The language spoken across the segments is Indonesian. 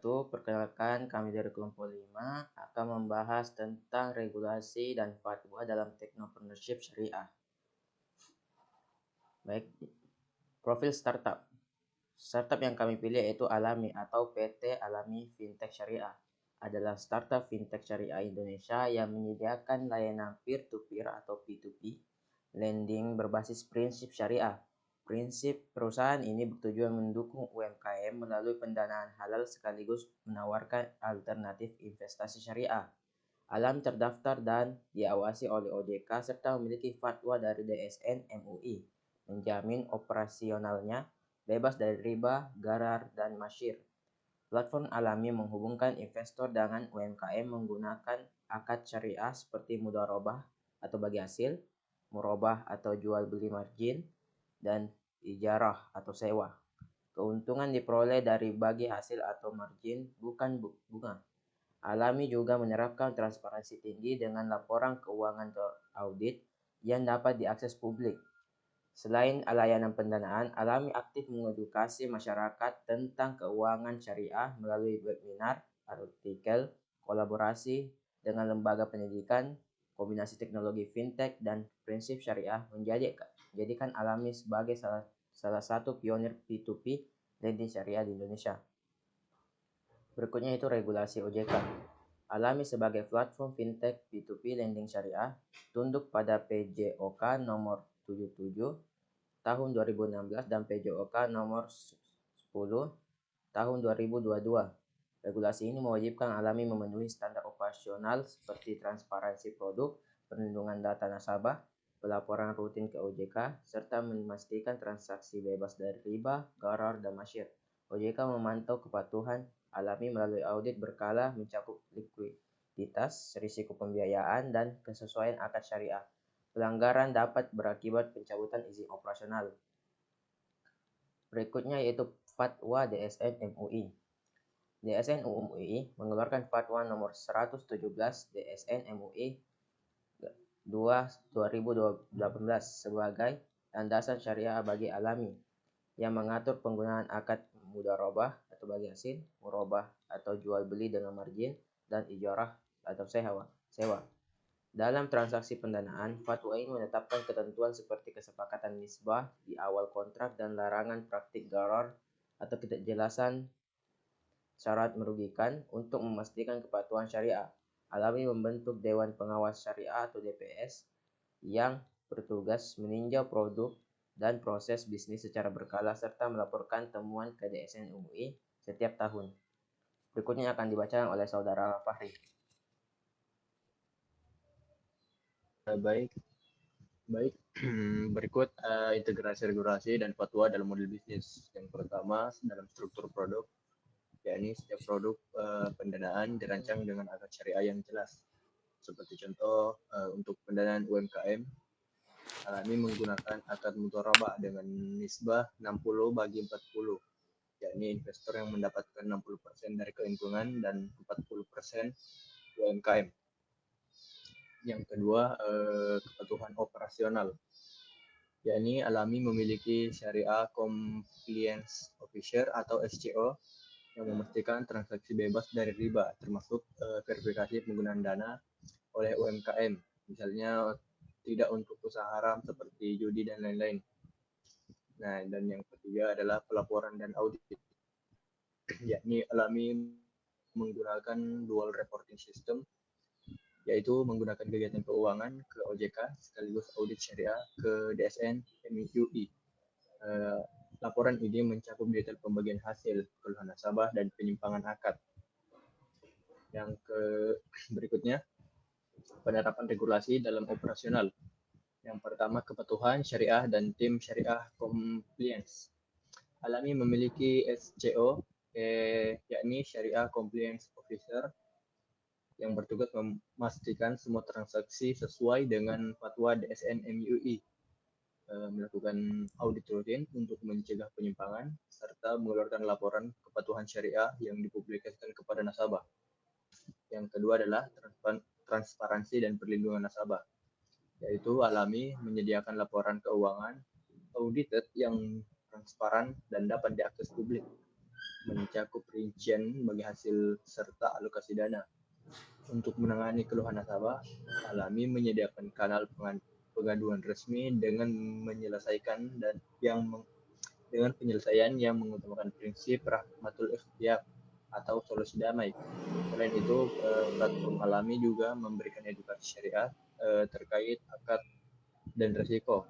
wabarakatuh. Perkenalkan, kami dari kelompok 5 akan membahas tentang regulasi dan fatwa dalam teknopreneurship syariah. Baik, profil startup. Startup yang kami pilih yaitu Alami atau PT Alami Fintech Syariah. Adalah startup fintech syariah Indonesia yang menyediakan layanan peer-to-peer atau P2P lending berbasis prinsip syariah. Prinsip perusahaan ini bertujuan mendukung UMKM melalui pendanaan halal sekaligus menawarkan alternatif investasi syariah. Alam terdaftar dan diawasi oleh OJK serta memiliki fatwa dari DSN MUI, menjamin operasionalnya bebas dari riba, gharar, dan masyir. Platform Alami menghubungkan investor dengan UMKM menggunakan akad syariah seperti mudharabah atau bagi hasil, murabah atau jual beli margin, dan ijarah atau sewa. Keuntungan diperoleh dari bagi hasil atau margin, bukan bunga. Alami juga menerapkan transparansi tinggi dengan laporan keuangan audit yang dapat diakses publik. Selain layanan pendanaan, Alami aktif mengedukasi masyarakat tentang keuangan syariah melalui webinar, artikel, kolaborasi dengan lembaga pendidikan, kombinasi teknologi fintech dan prinsip syariah menjadikan Alami sebagai salah satu pionir P2P lending syariah di Indonesia. Berikutnya itu regulasi OJK. Alami sebagai platform fintech P2P lending syariah tunduk pada PJOK nomor 77 tahun 2016 dan PJOK nomor 10 tahun 2022. Regulasi ini mewajibkan Alami memenuhi standar operasional seperti transparansi produk, perlindungan data nasabah, pelaporan rutin ke OJK, serta memastikan transaksi bebas dari riba, gharar, dan masyir. OJK memantau kepatuhan Alami melalui audit berkala mencakup likuiditas, risiko pembiayaan, dan kesesuaian akad syariah. Pelanggaran dapat berakibat pencabutan izin operasional. Berikutnya yaitu fatwa DSN MUI. DSN MUI mengeluarkan fatwa nomor 117 DSN MUI 2018 sebagai landasan syariah bagi Alami yang mengatur penggunaan akad mudharabah atau bagi hasil, murabah atau jual beli dengan margin, dan ijarah atau sewa. Dalam transaksi pendanaan, fatwa ini menetapkan ketentuan seperti kesepakatan nisbah di awal kontrak dan larangan praktik gharar atau ketidakjelasan syarat merugikan untuk memastikan kepatuhan syariah. Alami membentuk Dewan Pengawas Syariah atau DPS yang bertugas meninjau produk dan proses bisnis secara berkala serta melaporkan temuan ke DSN MUI setiap tahun. Berikutnya akan dibacakan oleh Saudara Fahri. Baik. Berikut integrasi regulasi dan fatwa dalam model bisnis. Yang pertama, dalam struktur produk, yakni setiap produk pendanaan dirancang dengan akad syariah yang jelas. Seperti contoh, untuk pendanaan UMKM, Alami menggunakan akad mudharabah dengan nisbah 60/40, yakni investor yang mendapatkan 60% dari keuntungan dan 40% UMKM. Yang kedua, kepatuhan operasional, yakni Alami memiliki Syariah Compliance Officer atau SCO yang memastikan transaksi bebas dari riba, termasuk verifikasi penggunaan dana oleh UMKM, misalnya tidak untuk usaha haram seperti judi dan lain-lain. Nah, dan yang ketiga adalah pelaporan dan audit, yakni Alami menggunakan dual reporting system, yaitu menggunakan kegiatan keuangan ke OJK sekaligus audit syariah ke DSN MUI. Laporan ini mencakup detail pembagian hasil, keluhan nasabah, dan penyimpangan akad. Yang berikutnya, penerapan regulasi dalam operasional. Yang pertama, kepatuhan syariah dan tim syariah compliance. Alami memiliki SCO, yakni Syariah Compliance Officer, yang bertugas memastikan semua transaksi sesuai dengan fatwa DSN MUI, melakukan audit rutin untuk mencegah penyimpangan, serta mengeluarkan laporan kepatuhan syariah yang dipublikasikan kepada nasabah. Yang kedua adalah transparansi dan perlindungan nasabah, yaitu Alami menyediakan laporan keuangan audited yang transparan dan dapat diakses publik. mencakup rincian bagi hasil serta alokasi dana. Untuk menangani keluhan nasabah, Alami menyediakan kanal pengaduan resmi dengan menyelesaikan dengan penyelesaian yang mengutamakan prinsip rahmatul ikhtiyar atau solusi damai. Selain itu, platform Alami juga memberikan edukasi syariah terkait akad dan risiko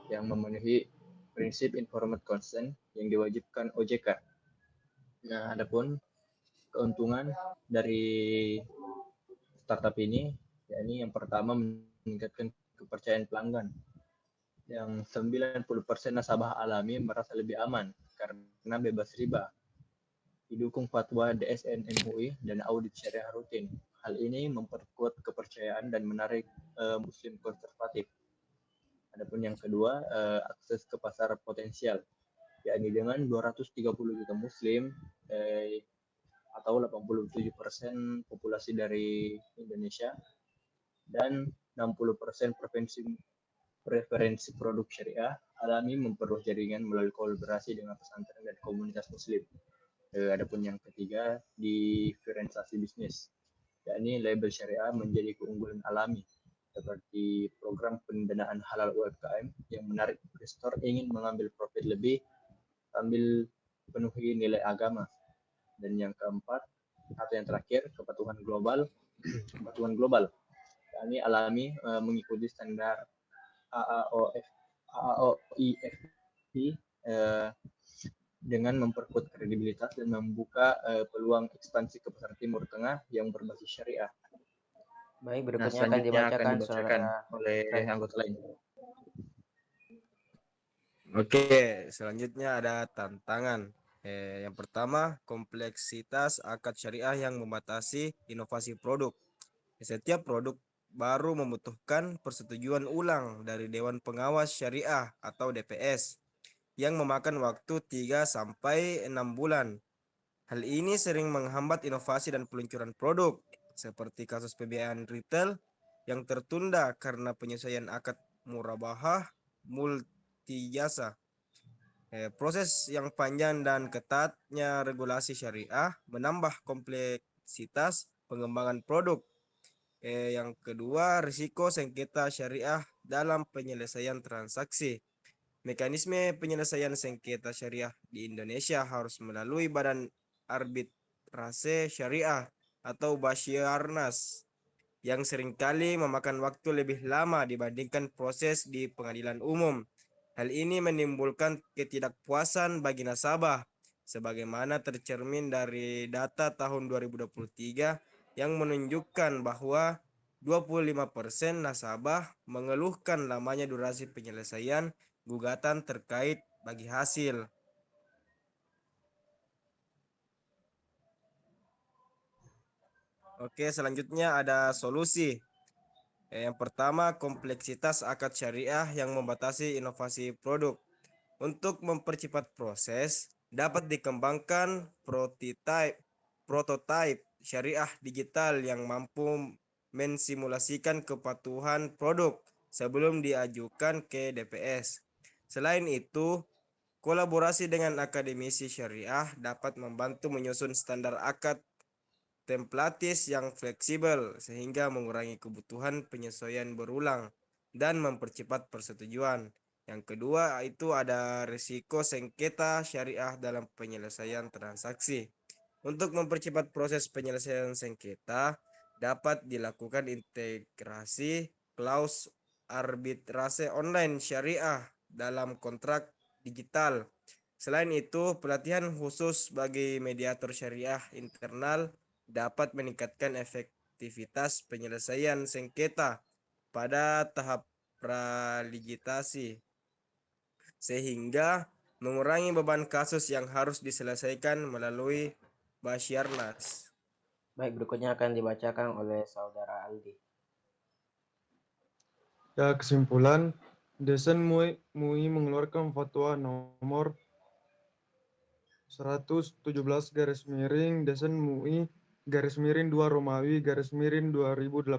yang memenuhi prinsip informed consent yang diwajibkan OJK. Nah, adapun keuntungan dari startup ini, yakni yang pertama meningkatkan kepercayaan pelanggan. Yang 90% nasabah Alami merasa lebih aman karena bebas riba. Didukung fatwa DSN MUI dan audit syariah rutin. Hal ini memperkuat kepercayaan dan menarik muslim konservatif. Adapun yang kedua, akses ke pasar potensial, yakni dengan 230 juta muslim atau 87% populasi dari Indonesia dan 60% preferensi produk syariah, Alami memperluas jaringan melalui kolaborasi dengan pesantren dan komunitas muslim. Adapun yang ketiga, diferensiasi bisnis, yakni label syariah menjadi keunggulan Alami, seperti program pendanaan halal UMKM yang menarik investor ingin mengambil profit lebih sambil penuhi nilai agama. Dan yang keempat atau yang terakhir, kepatuhan global, yakni Alami mengikuti standar AAOIFP dengan memperkuat kredibilitas dan membuka peluang ekspansi ke pasar Timur Tengah yang berbasis syariah. Baik, Nah, berikutnya akan selanjutnya akan dibacakan dibacakan saudara oleh Frank. anggota lain. Oke, selanjutnya ada tantangan. Yang pertama, kompleksitas akad syariah yang membatasi inovasi produk. Setiap produk baru membutuhkan persetujuan ulang dari Dewan Pengawas Syariah atau DPS yang memakan waktu 3-6 bulan. Hal ini sering menghambat inovasi dan peluncuran produk, seperti kasus pembiayaan retail yang tertunda karena penyesuaian akad murabahah multijasa. Proses yang panjang dan ketatnya regulasi syariah menambah kompleksitas pengembangan produk. Yang kedua, risiko sengketa syariah dalam penyelesaian transaksi. Mekanisme penyelesaian sengketa syariah di Indonesia harus melalui Badan Arbitrase Syariah atau Basyarnas yang seringkali memakan waktu lebih lama dibandingkan proses di pengadilan umum. Hal ini menimbulkan ketidakpuasan bagi nasabah, sebagaimana tercermin dari data tahun 2023 yang menunjukkan bahwa 25% nasabah mengeluhkan lamanya durasi penyelesaian gugatan terkait bagi hasil. Oke, selanjutnya ada solusi. Yang pertama, kompleksitas akad syariah yang membatasi inovasi produk. Untuk mempercepat proses, dapat dikembangkan prototipe syariah digital yang mampu mensimulasikan kepatuhan produk sebelum diajukan ke DPS. Selain itu, kolaborasi dengan akademisi syariah dapat membantu menyusun standar akad templatis yang fleksibel sehingga mengurangi kebutuhan penyesuaian berulang dan mempercepat persetujuan. Yang kedua itu ada risiko sengketa syariah dalam penyelesaian transaksi. Untuk mempercepat proses penyelesaian sengketa dapat dilakukan integrasi klaus arbitrase online syariah dalam kontrak digital. Selain itu, pelatihan khusus bagi mediator syariah internal dapat meningkatkan efektivitas penyelesaian sengketa pada tahap praligitasi, sehingga mengurangi beban kasus yang harus diselesaikan melalui Basyarnas. Baik, berikutnya akan dibacakan oleh saudara Aldi. Ya, kesimpulan, Desain MUI mengeluarkan fatwa nomor 117 garis miring Desain MUI garis miring 2 Romawi garis miring 2018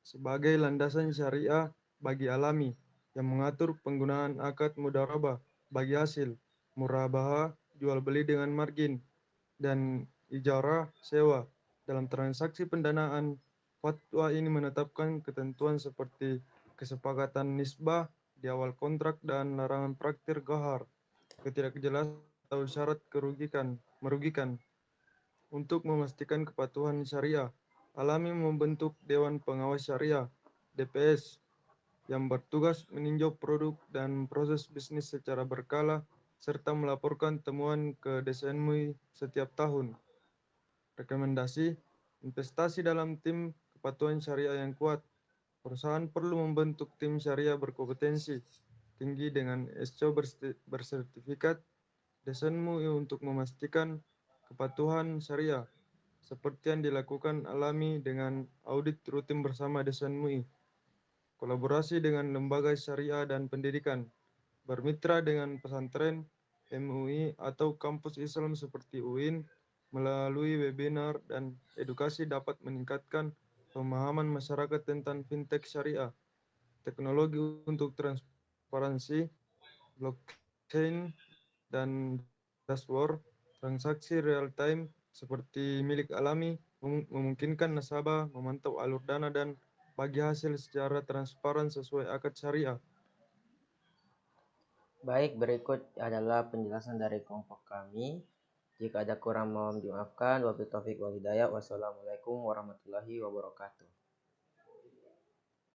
sebagai landasan syariah bagi Alami yang mengatur penggunaan akad mudharabah bagi hasil murabaha, jual beli dengan margin, dan ijarah sewa. Dalam transaksi pendanaan, fatwa ini menetapkan ketentuan seperti kesepakatan nisbah di awal kontrak dan larangan praktir gohar, ketidakjelasan atau syarat merugikan. Untuk memastikan kepatuhan syariah, Alami membentuk Dewan Pengawas Syariah (DPS) yang bertugas meninjau produk dan proses bisnis secara berkala serta melaporkan temuan ke DSN MUI setiap tahun. Rekomendasi: investasi dalam tim kepatuhan syariah yang kuat. Perusahaan perlu membentuk tim syariah berkompetensi tinggi dengan SCO bersertifikat DSN MUI untuk memastikan kepatuhan syariah, seperti yang dilakukan Alami dengan audit rutin bersama DSN MUI. Kolaborasi dengan lembaga syariah dan pendidikan, bermitra dengan pesantren, MUI, atau kampus Islam seperti UIN melalui webinar dan edukasi dapat meningkatkan pemahaman masyarakat tentang fintech syariah. Teknologi untuk transparansi, blockchain, dan dashboard transaksi real time seperti milik Alami memungkinkan nasabah memantau alur dana dan bagi hasil secara transparan sesuai akad syariah. Baik, berikut adalah penjelasan dari kelompok kami. Jika ada kurang mohon dimaafkan. Wabillahi taufiq wal hidayah. Wassalamualaikum warahmatullahi wabarakatuh.